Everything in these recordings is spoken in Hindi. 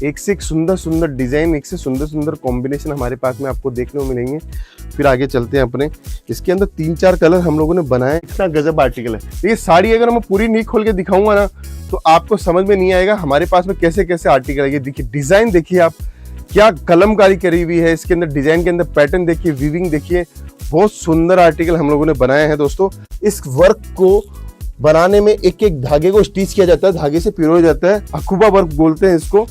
एक से एक सुंदर सुंदर डिजाइन, एक से सुंदर सुंदर कॉम्बिनेशन हमारे पास में आपको देखने को मिलेंगे। फिर आगे चलते हैं अपने, इसके अंदर 3-4 कलर हम लोगों ने बनाए। इतना गजब आर्टिकल है। ये साड़ी अगर मैं पूरी नहीं खोल के दिखाऊंगा ना तो आपको समझ में नहीं आएगा हमारे पास में कैसे कैसे आर्टिकल है। ये देखिए डिजाइन देखिए आप, क्या कलमकारी करी हुई है इसके अंदर, डिजाइन के अंदर पैटर्न देखिए, वीविंग देखिए, बहुत सुंदर आर्टिकल हम लोगों ने बनाए हैं दोस्तों। इस वर्क को बनाने में एक एक धागे को स्टिच किया जाता है, धागे से पिरोया जाता है, अखुबा वर्क बोलते हैं इसको।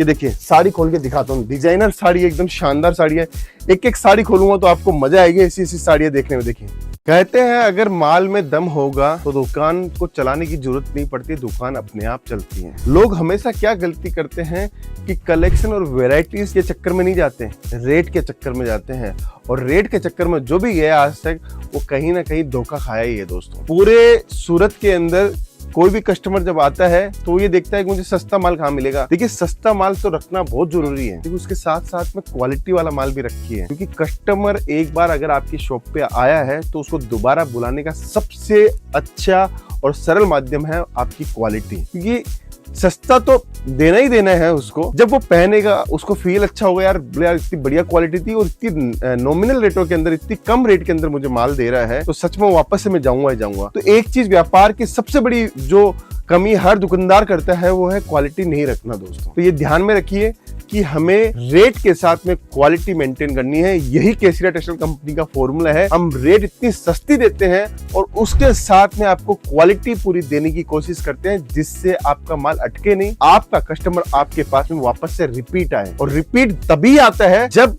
ये देखिए साड़ी खोल के दिखाता हूँ, डिजाइनर साड़ी, एकदम शानदार साड़ी है। एक एक साड़ी खोलूंगा तो आपको मजा आएगी ऐसी ऐसी साड़ियां देखने में। देखिए कहते हैं अगर माल में दम होगा तो दुकान को चलाने की जरूरत नहीं पड़ती, दुकान अपने आप चलती है। लोग हमेशा क्या गलती करते हैं कि कलेक्शन और वैरायटीज के चक्कर में नहीं जाते, रेट के चक्कर में जाते हैं। और रेट के चक्कर में जो भी गया आज तक वो कहीं ना कहीं धोखा खाया ही है दोस्तों। पूरे सूरत के अंदर कोई भी कस्टमर जब आता है तो ये देखता है कि मुझे सस्ता माल कहाँ मिलेगा। देखिए सस्ता माल तो रखना बहुत जरूरी है, लेकिन उसके साथ साथ में क्वालिटी वाला माल भी रखिए, क्योंकि कस्टमर एक बार अगर आपकी शॉप पे आया है तो उसको दोबारा बुलाने का सबसे अच्छा और सरल माध्यम है आपकी क्वालिटी। क्योंकि सस्ता तो देना ही देना है उसको, जब वो पहनेगा उसको फील अच्छा होगा, यार इतनी बढ़िया क्वालिटी थी और इतनी नॉमिनल रेटों के अंदर, इतनी कम रेट के अंदर मुझे माल दे रहा है, तो सच में वापस से मैं जाऊंगा ही जाऊंगा। तो एक चीज व्यापार की सबसे बड़ी जो कमी हर दुकानदार करता है वो है क्वालिटी नहीं रखना दोस्तों। तो ये ध्यान में रखिए कि हमें रेट के साथ में क्वालिटी मेंटेन करनी है। यही केसरिया टेक्सटाइल कंपनी का फॉर्मूला है। हम रेट इतनी सस्ती देते हैं और उसके साथ में आपको क्वालिटी पूरी देने की कोशिश करते हैं, जिससे आपका माल अटके नहीं, आपका कस्टमर आपके पास में वापस से रिपीट आए। और रिपीट तभी आता है जब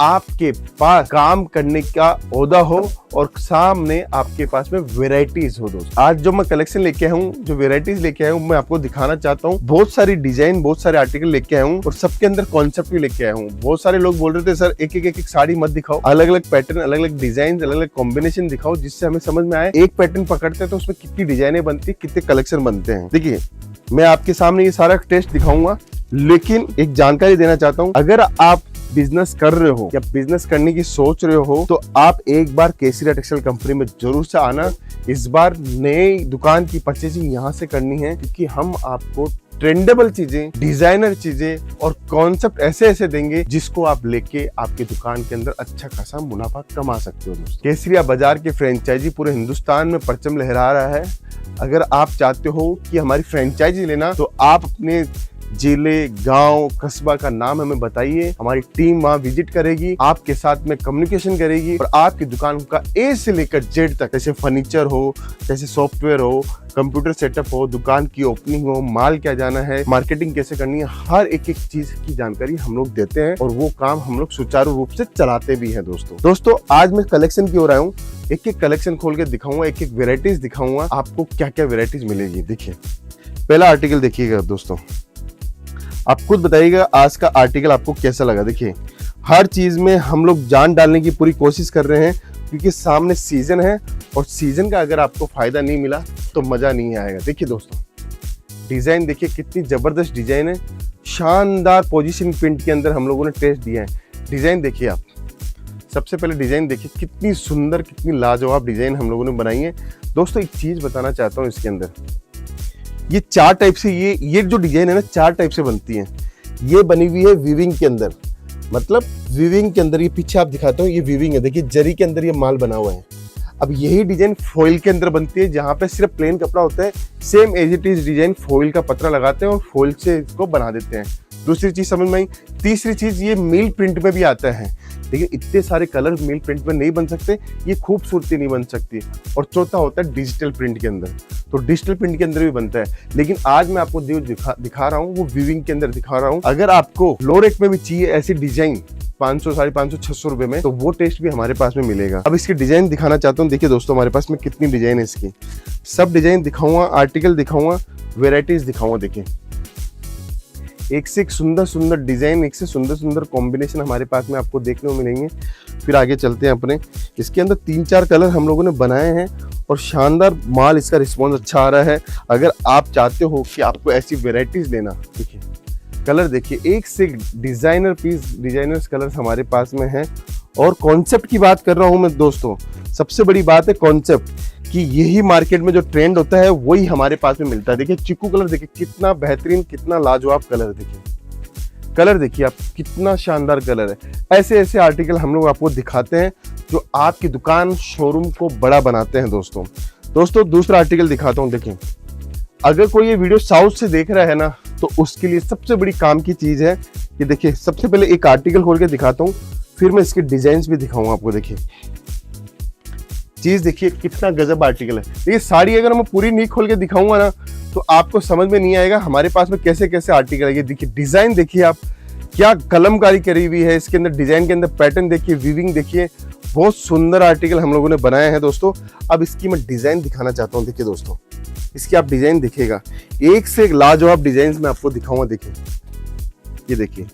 आपके पास काम करने का ओहदा हो और सामने आपके पास में वेराइटीज हो दोस्तों। आज जो मैं कलेक्शन लेके आया हूँ, जो वेराइटीज लेके आया हूँ, मैं आपको दिखाना चाहता हूँ। बहुत सारी डिजाइन, बहुत सारे आर्टिकल लेके आया हूँ और सबके अंदर कॉन्सेप्ट भी लेके आया हूँ। बहुत सारे लोग बोल रहे थे सर एक एक साड़ी मत दिखाओ, अलग अलग पैटर्न, अलग अलग डिजाइन, अलग अलग कॉम्बिनेशन दिखाओ, जिससे हमें समझ में आए एक पैटर्न पकड़ते हैं तो उसमें कितनी डिजाइनें बनती है, कितने कलेक्शन बनते हैं। देखिए मैं आपके सामने ये सारा टेस्ट दिखाऊंगा, लेकिन एक जानकारी देना चाहता हूँ। अगर आप बिजनेस कर रहे हो या बिजनेस करने की सोच रहे हो तो आप एक बार केसरिया टेक्सटाइल कंपनी में जरूर से आना। इस बार नई दुकान की परचेजिंग यहाँ से करनी है, क्योंकि हम आपको ट्रेंडेबल चीजें, डिजाइनर चीजें और कॉन्सेप्ट ऐसे ऐसे देंगे जिसको आप लेके आपकी दुकान के अंदर अच्छा खासा मुनाफा कमा सकते हो दोस्तों। केसरिया बाजार के फ्रेंचाइजी पूरे हिंदुस्तान में परचम लहरा रहा है। अगर आप चाहते हो कि हमारी फ्रेंचाइजी लेना तो आप अपने जिले, गांव, कस्बा का नाम हमें बताइए। हमारी टीम वहां विजिट करेगी, आपके साथ में कम्युनिकेशन करेगी और आपकी दुकान का ए से लेकर जेड तक, जैसे फर्नीचर हो, जैसे सॉफ्टवेयर हो, कंप्यूटर सेटअप हो, दुकान की ओपनिंग हो, माल क्या जाना है, मार्केटिंग कैसे करनी है, हर एक एक चीज की जानकारी हम लोग देते हैं और वो काम हम लोग सुचारू रूप से चलाते भी हैं दोस्तों। आज मैं कलेक्शन की ओर आया हूँ, एक एक कलेक्शन खोल के दिखाऊंगा, एक एक वेराइटीज दिखाऊंगा आपको क्या क्या वेराइटीज मिलेगी। देखिए पहला आर्टिकल देखिएगा दोस्तों, आप खुद बताइएगा आज का आर्टिकल आपको कैसा लगा। देखिए हर चीज में हम लोग जान डालने की पूरी कोशिश कर रहे हैं, क्योंकि सामने सीजन है और सीजन का अगर आपको फायदा नहीं मिला तो मजा नहीं आएगा। देखिए दोस्तों डिजाइन देखिए, कितनी जबरदस्त डिजाइन है, शानदार पोजीशन प्रिंट के अंदर हम लोगों ने टेस्ट दिया है। डिजाइन देखिए आप, सबसे पहले डिजाइन देखिए, कितनी सुंदर, कितनी लाजवाब डिजाइन हम लोगों ने बनाई है दोस्तों। एक चीज बताना चाहता हूँ, इसके अंदर ये 4 टाइप से, ये जो डिजाइन है ना 4 टाइप से बनती है। ये बनी हुई है वीविंग के अंदर, मतलब वीविंग के अंदर, ये पीछे आप दिखाता हूँ, ये वीविंग है। देखिए जरी के अंदर ये माल बना हुआ है। अब यही डिजाइन फॉइल के अंदर बनती है, जहाँ पे सिर्फ प्लेन कपड़ा होता है, same as it is design foil का पत्रा लगाते हैं और फॉइल से इसको बना देते हैं। दूसरी चीज समझ में आई। तीसरी चीज ये मील प्रिंट में भी आता है। देखिए इतने सारे कलर मील प्रिंट में नहीं बन सकते, ये खूबसूरती नहीं बन सकती। और चौथा होता है डिजिटल प्रिंट के अंदर, तो डिजिटल प्रिंट के अंदर भी बनता है, लेकिन आज मैं आपको दिखा रहा हूँ वो वीविंग के अंदर दिखा रहा हूँ। अगर आपको लो रेट में भी चाहिए ऐसी डिजाइन 500, 550, 600 रुपए में, तो वो टेस्ट भी हमारे पास में मिलेगा। अब इसकी डिजाइन दिखाना चाहता हूँ। देखिए दोस्तों हमारे पास में कितनी डिजाइन है इसकी, सब डिजाइन दिखाऊंगा, आर्टिकल दिखाऊंगा, वेराइटीज दिखाऊंगा। देखिए एक से एक सुंदर सुंदर डिजाइन, एक से सुंदर सुंदर कॉम्बिनेशन हमारे पास में आपको देखने को मिलेंगे। फिर आगे चलते हैं अपने, इसके अंदर 3-4 कलर हम लोगों ने बनाए हैं और शानदार माल, इसका रिस्पॉन्स अच्छा आ रहा है। अगर आप चाहते हो कि आपको ऐसी वेराइटीज लेना, देखिए कलर देखिए, एक से डिजाइनर पीस, डिजाइनर्स कलर्स हमारे पास में है। और कॉन्सेप्ट की बात कर रहा हूं मैं दोस्तों, सबसे बड़ी बात है कॉन्सेप्ट, कि यही मार्केट में जो ट्रेंड होता है वही हमारे पास में मिलता है। देखिए चीकू कलर देखिए, कितना बेहतरीन, कितना लाजवाब कलर। देखिए कलर देखिए आप, कितना शानदार कलर है। ऐसे ऐसे आर्टिकल हम लोग आपको दिखाते हैं जो आपकी दुकान शोरूम को बड़ा बनाते हैं दोस्तों। दूसरा आर्टिकल दिखाता हूँ। देखिए, अगर कोई ये वीडियो साउथ से देख रहा है ना, तो उसके लिए सबसे बड़ी काम की चीज है कि देखिए, सबसे पहले एक आर्टिकल खोल के दिखाता हूँ, फिर मैं इसके डिजाइन भी दिखाऊंगा आपको। देखिए चीज देखिए, कितना गजब आर्टिकल है। ये साड़ी अगर मैं पूरी नहीं खोल के दिखाऊंगा ना, तो आपको समझ में नहीं आएगा हमारे पास में कैसे कैसे आर्टिकल है। ये देखिए डिजाइन देखिए आप, क्या कलमकारी करी हुई है इसके अंदर। डिजाइन के अंदर पैटर्न देखिए, वीविंग देखिए, बहुत सुंदर आर्टिकल हम लोगों ने बनाए हैं दोस्तों। अब इसकी मैं डिजाइन दिखाना चाहता हूँ। देखिए दोस्तों, इसकी आप डिजाइन देखिएगा, एक से एक लाजवाब डिजाइन मैं आपको दिखाऊंगा। देखिए ये देखिए,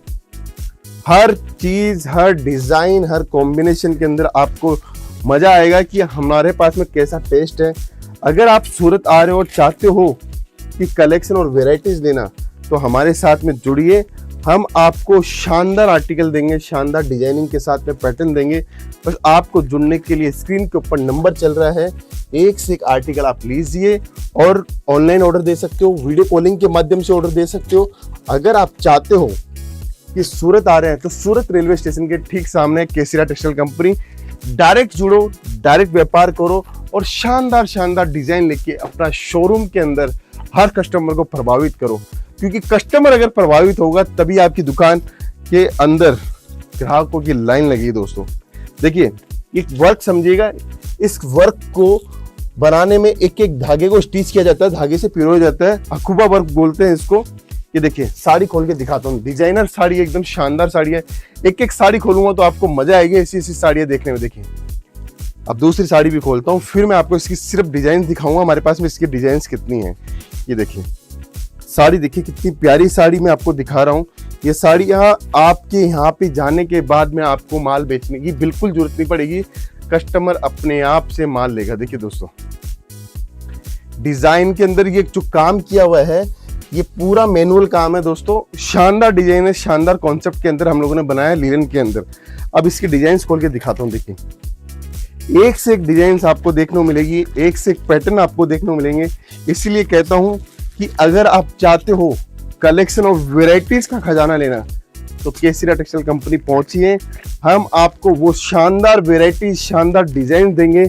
हर चीज, हर डिजाइन, हर कॉम्बिनेशन के अंदर आपको मजा आएगा कि हमारे पास में कैसा टेस्ट है। अगर आप सूरत आ रहे हो और चाहते हो कि कलेक्शन और वेराइटीज लेना, तो हमारे साथ में जुड़िए। हम आपको शानदार आर्टिकल देंगे, शानदार डिजाइनिंग के साथ में पैटर्न देंगे। बस आपको जुड़ने के लिए स्क्रीन के ऊपर नंबर चल रहा है, एक से एक आर्टिकल आप लीजिए और ऑनलाइन ऑर्डर दे सकते हो, वीडियो कॉलिंग के माध्यम से ऑर्डर दे सकते हो। अगर आप चाहते हो कि सूरत आ रहे हैं, तो सूरत रेलवे स्टेशन के ठीक सामने केसीरा टेक्सटाइल कंपनी, डायरेक्ट जुड़ो, डायरेक्ट व्यापार करो और शानदार शानदार डिजाइन लेके अपना शोरूम के अंदर हर कस्टमर को प्रभावित करो। क्योंकि कस्टमर अगर प्रभावित होगा, तभी आपकी दुकान के अंदर ग्राहकों की लाइन लगी। दोस्तों देखिए, एक वर्क समझिएगा, इस वर्क को बनाने में एक एक धागे को स्टिच किया जाता है, धागे से पिरोया जाता है, अखुबा वर्क बोलते हैं इसको। ये देखिए, साड़ी खोल के दिखाता हूँ। डिजाइनर साड़ी, एकदम शानदार साड़ी है। एक एक साड़ी खोलूंगा तो आपको मजा आएगी ऐसी साड़ियाँ देखने में। देखिए, अब दूसरी साड़ी भी खोलता हूँ, फिर मैं आपको इसकी सिर्फ डिजाइन दिखाऊंगा, हमारे पास में इसकी डिजाइन कितनी है। ये देखिए साड़ी, देखिए कितनी प्यारी साड़ी मैं आपको दिखा रहा हूँ। ये साड़ी आपके यहाँ पे जाने के बाद में आपको माल बेचने की बिल्कुल जरूरत नहीं पड़ेगी, कस्टमर अपने आप से माल लेगा। देखिए दोस्तों, डिजाइन के अंदर ये जो काम किया हुआ है, ये पूरा मैनुअल काम है दोस्तों। शानदार डिजाइन है, शानदार कॉन्सेप्ट के अंदर हम लोगों ने बनाया है, लीलन के अंदर। अब इसकी डिजाइन खोल के दिखाता हूँ। देखिए, एक से एक डिजाइन आपको देखने को मिलेगी, एक से एक पैटर्न आपको देखने को मिलेंगे। इसीलिए कहता हूं कि अगर आप चाहते हो कलेक्शन और वेराइटीज का खजाना लेना, तो केसीरा टेक्सटाइल कंपनी पहुंचिए। हम आपको वो शानदार वेराइटी, शानदार डिजाइन देंगे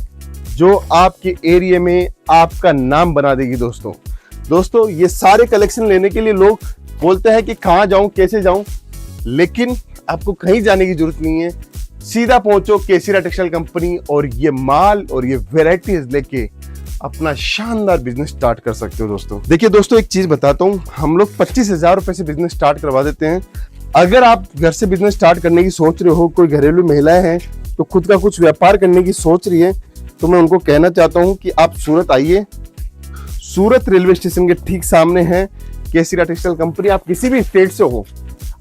जो आपके एरिया में आपका नाम बना देगी। दोस्तों ये सारे कलेक्शन लेने के लिए लोग बोलते हैं कि कहाँ जाऊं, कैसे जाऊं, लेकिन आपको कहीं जाने की जरूरत नहीं है। सीधा पहुंचो केसीरा टेक्सटाइल कंपनी और ये माल और ये वेराइटीज लेके अपना शानदार बिजनेस स्टार्ट कर सकते हो। देखिए दोस्तों, एक चीज बताता हूँ, हम लोग 25,000 रुपए से बिजनेस स्टार्ट करवा देते हैं। अगर आप घर से बिजनेस स्टार्ट करने की सोच रहे हो, कोई घरेलू महिलाएं हैं तो खुद का कुछ व्यापार करने की सोच रही है, तो मैं उनको कहना चाहता हूँ कि आप सूरत आइए। सूरत रेलवे स्टेशन के ठीक सामने है केसीरा टेक्सटाइल कंपनी। आप किसी भी स्टेट से हो,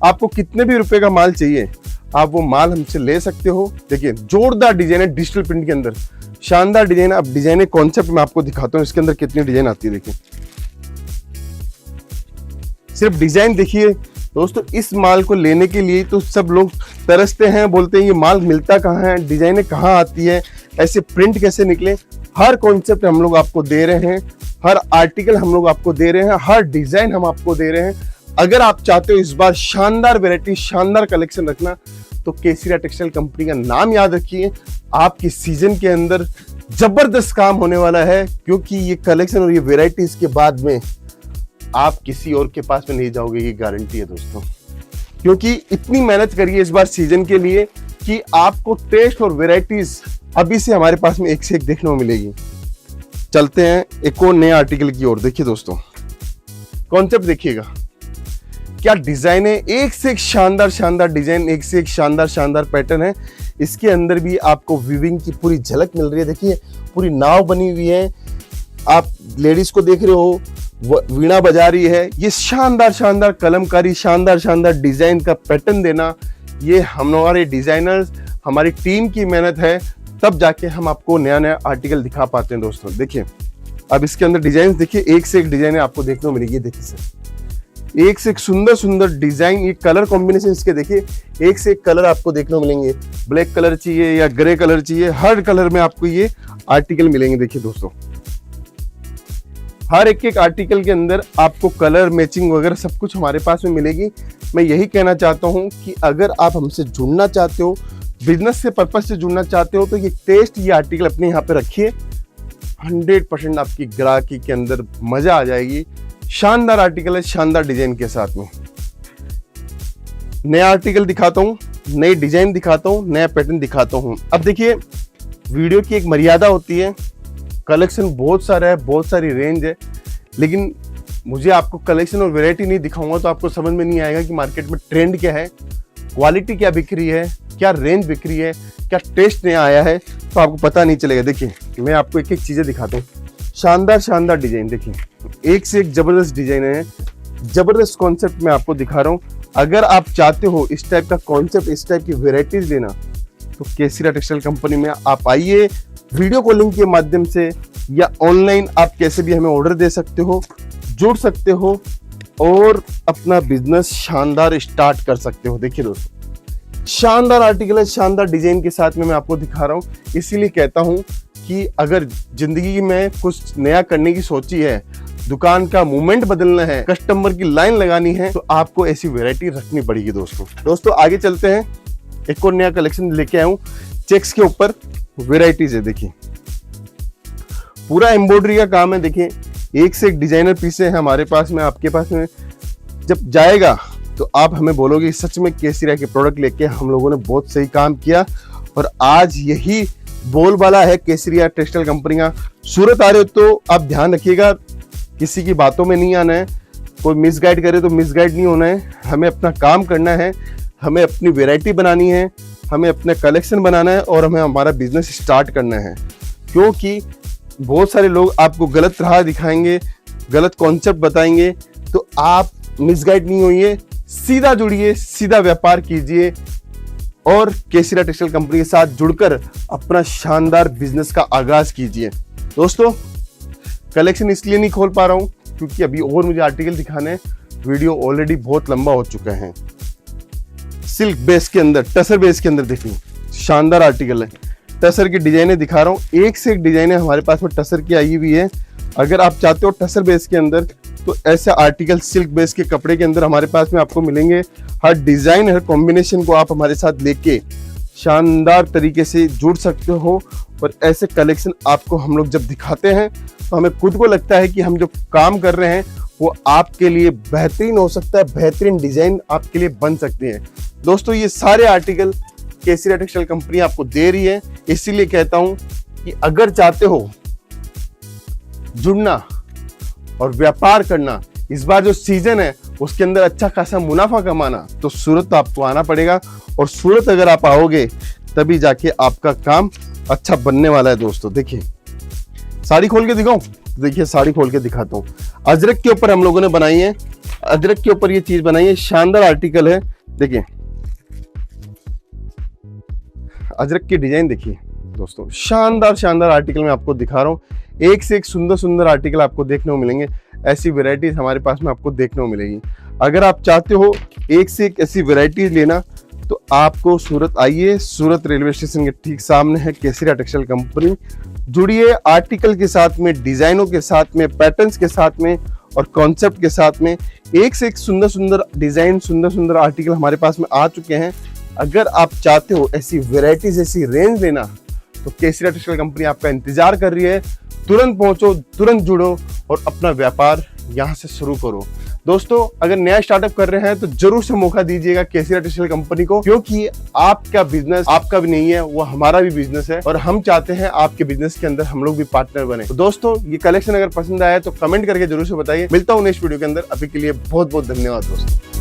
आपको कितने भी रुपए का माल चाहिए, आप वो माल हमसे ले सकते हो। देखिए, जोरदार डिजाइन है, डिजिटल प्रिंट के अंदर शानदार डिजाइन। अब डिजाइन कॉन्सेप्ट मैं आपको दिखाता हूँ, इसके अंदर कितनी डिजाइन आती है। देखिए, सिर्फ डिजाइन देखिए दोस्तों। इस माल को लेने के लिए तो सब लोग तरसते हैं, बोलते हैं ये माल मिलता कहाँ है, डिजाइनें कहाँ आती है, ऐसे प्रिंट कैसे निकले। हर कॉन्सेप्ट हम लोग आपको दे रहे हैं, हर आर्टिकल हम लोग आपको दे रहे हैं, हर डिजाइन हम आपको दे रहे हैं। अगर आप चाहते हो इस बार शानदार वैरायटी, शानदार कलेक्शन रखना, तो केसीरा टेक्सटाइल कंपनी का नाम याद रखिए। आपकी सीजन के अंदर जबरदस्त काम होने वाला है, क्योंकि ये कलेक्शन और ये वैरायटीज के बाद में आप किसी और के पास में नहीं जाओगे, ये गारंटी है दोस्तों। क्योंकि इतनी मेहनत करिए इस बार सीजन के लिए कि आपको टेस्ट और वैरायटीज अभी से हमारे पास में एक से एक देखने को मिलेगी। चलते हैं एक और नए आर्टिकल की ओर। देखिए दोस्तों, कॉन्सेप्ट देखिएगा, क्या डिजाइन है, एक से एक शानदार शानदार डिजाइन, एक से एक शानदार शानदार पैटर्न है। इसके अंदर भी आपको वीविंग की पूरी झलक मिल रही है। देखिए, पूरी नाव बनी हुई है, आप लेडीज को देख रहे हो, वीणा बजा रही है। ये शानदार शानदार कलमकारी, शानदार शानदार डिजाइन का पैटर्न देना, ये हमारे डिजाइनर्स, हमारी टीम की मेहनत है, तब जाके हम आपको नया नया आर्टिकल दिखा पाते हैं दोस्तों। देखिए, अब इसके अंदर डिजाइन देखिए, एक से एक डिजाइन आपको देखने को मिलेगी। देखिए सर, एक से एक सुंदर सुंदर डिजाइन, ये कलर कॉम्बिनेशन इसके देखिए, एक से एक कलर आपको देखने को मिलेंगे। ब्लैक कलर चाहिए या ग्रे कलर चाहिए, हर कलर में आपको ये आर्टिकल मिलेंगे। देखिए दोस्तों, हर एक आर्टिकल के अंदर आपको कलर मैचिंग वगैरह सब कुछ हमारे पास में मिलेगी। मैं यही कहना चाहता हूं कि अगर आप हमसे जुड़ना चाहते हो, बिजनेस से पर्पज से जुड़ना चाहते हो, तो ये टेस्ट, ये आर्टिकल अपने यहाँ पे रखिए। 100% आपकी ग्राहकी के अंदर मजा आ जाएगी। शानदार आर्टिकल है, शानदार डिजाइन के साथ में। नया आर्टिकल दिखाता हूँ, नई डिजाइन दिखाता हूँ, नया पैटर्न दिखाता हूँ। अब देखिए, वीडियो की एक मर्यादा होती है, कलेक्शन बहुत सारा है, बहुत सारी रेंज है, लेकिन मुझे आपको कलेक्शन और वैरायटी नहीं दिखाऊंगा तो आपको समझ में नहीं आएगा कि मार्केट में ट्रेंड क्या है, क्वालिटी क्या बिक रही है, क्या रेंज बिक रही है, क्या टेस्ट नया आया है, तो आपको पता नहीं चलेगा। देखिए, मैं आपको एक एक चीजें दिखाता हूँ। शानदार शानदार डिजाइन, देखिए एक से एक जबरदस्त डिजाइन है, जबरदस्त कॉन्सेप्ट मैं आपको दिखा रहा हूँ। अगर आप चाहते हो इस टाइप का कॉन्सेप्ट, इस टाइप की वेराइटीज लेना, तो केसरिया टेक्सटाइल कंपनी में आप आइए। वीडियो कॉलिंग के माध्यम से या ऑनलाइन आप कैसे भी हमें ऑर्डर दे सकते हो, जुड़ सकते हो और अपना बिजनेस शानदार स्टार्ट कर सकते हो। देखिए दोस्तों, शानदार आर्टिकल है, शानदार डिजाइन के साथ में मैं आपको दिखा रहा हूँ। इसीलिए कहता हूँ कि अगर जिंदगी में कुछ नया करने की सोची है, दुकान का मूवमेंट बदलना है, कस्टमर की लाइन लगानी है, तो आपको ऐसी वैरायटी रखनी पड़ेगी। दोस्तों आगे चलते हैं। एक और नया कलेक्शन लेके आया हूँ, चेक्स के ऊपर वैरायटीज है। देखिए पूरा एम्ब्रॉयडरी का काम है। देखिए एक से एक डिजाइनर पीसे हैं हमारे पास में, आपके पास में जब जाएगा तो आप हमें बोलोगे सच में केसरिया के प्रोडक्ट लेके हम लोगों ने बहुत सही काम किया। और आज यही बोलबाला है केसरिया टेक्सटाइल कंपनी का। सूरत आ रहे हो तो आप ध्यान रखिएगा, किसी की बातों में नहीं आना है, कोई मिसगाइड करे तो मिसगाइड नहीं होना है। हमें अपना काम करना है, हमें अपनी वैरायटी बनानी है, हमें अपने कलेक्शन बनाना है और हमें हमारा बिजनेस स्टार्ट करना है। क्योंकि बहुत सारे लोग आपको गलत राह दिखाएंगे, गलत कॉन्सेप्ट बताएंगे, तो आप मिसगाइड नहीं होइए, सीधा जुड़िए, सीधा व्यापार कीजिए और केसरिया टेक्सटाइल कंपनी के साथ जुड़कर अपना शानदार बिजनेस का आगाज कीजिए। दोस्तों कलेक्शन इसलिए नहीं खोल पा रहा हूं क्योंकि अभी और मुझे आर्टिकल दिखाने हैं, वीडियो ऑलरेडी बहुत लंबा हो चुका है। सिल्क बेस के अंदर, टसर बेस के अंदर देखिए शानदार आर्टिकल है। टसर की डिजाइने दिखा रहा हूँ, एक से एक डिजाइने हमारे पास में टसर की आई हुई है। अगर आप चाहते हो टसर बेस के अंदर, तो ऐसे आर्टिकल सिल्क बेस के कपड़े के अंदर हमारे पास में आपको मिलेंगे। हर डिजाइन, हर कॉम्बिनेशन को आप हमारे साथ लेके शानदार तरीके से जुड़ सकते हो। और ऐसे कलेक्शन आपको हम लोग जब दिखाते हैं तो हमें खुद को लगता है कि हम जो काम कर रहे हैं वो आपके लिए बेहतरीन हो सकता है, बेहतरीन डिजाइन आपके लिए बन सकते हैं। दोस्तों ये सारे आर्टिकल केसरिया टेक्सटाइल कंपनी आपको दे रही है। इसीलिए कहता हूं कि अगर चाहते हो जुड़ना और व्यापार करना, इस बार जो सीजन है उसके अंदर अच्छा खासा मुनाफा कमाना, तो सूरत तो आपको आना पड़ेगा। और सूरत अगर आप आओगे तभी जाके आपका काम अच्छा बनने वाला है। दोस्तों देखिए साड़ी खोल के दिखाऊं, देखिए साड़ी खोल के दिखाता हूँ। अजरक के ऊपर हम लोगों ने बनाई है, अजरक के ऊपर ये चीज बनाई है, शानदार आर्टिकल है। देखिए अजरक की डिजाइन देखिए दोस्तों, शानदार शानदार आर्टिकल मैं आपको दिखा रहा हूँ। एक से एक सुंदर सुंदर आर्टिकल आपको देखने को मिलेंगे। ऐसी वैरायटीज हमारे पास में आपको देखने को मिलेगी। अगर आप चाहते हो एक से एक ऐसी वैरायटीज लेना, तो आपको सूरत आइए। सूरत रेलवे स्टेशन के ठीक सामने है केसरिया टेक्सटाइल कंपनी। जुड़िए आर्टिकल के साथ में, डिजाइनों के साथ में, पैटर्न्स के साथ में और कॉन्सेप्ट के साथ में। एक से एक सुंदर सुंदर डिजाइन, सुंदर सुंदर आर्टिकल हमारे पास में आ चुके हैं। अगर आप चाहते हो ऐसी वैरायटीज, ऐसी रेंज लेना, तो केसरिया टेक्सटाइल कंपनी आपका इंतजार कर रही है। तुरंत पहुंचो, तुरंत जुड़ो और अपना व्यापार यहां से शुरू करो। दोस्तों अगर नया स्टार्टअप कर रहे हैं तो जरूर से मौका दीजिएगा केसरिया टेक्सटाइल कंपनी को, क्योंकि आपका बिजनेस आपका भी नहीं है, वो हमारा भी बिजनेस है और हम चाहते हैं आपके बिजनेस के अंदर हम लोग भी पार्टनर बने। तो दोस्तों ये कलेक्शन अगर पसंद आया तो कमेंट करके जरूर से बताइए। मिलता हूँ नेक्स्ट वीडियो के अंदर। अभी के लिए बहुत बहुत धन्यवाद दोस्तों।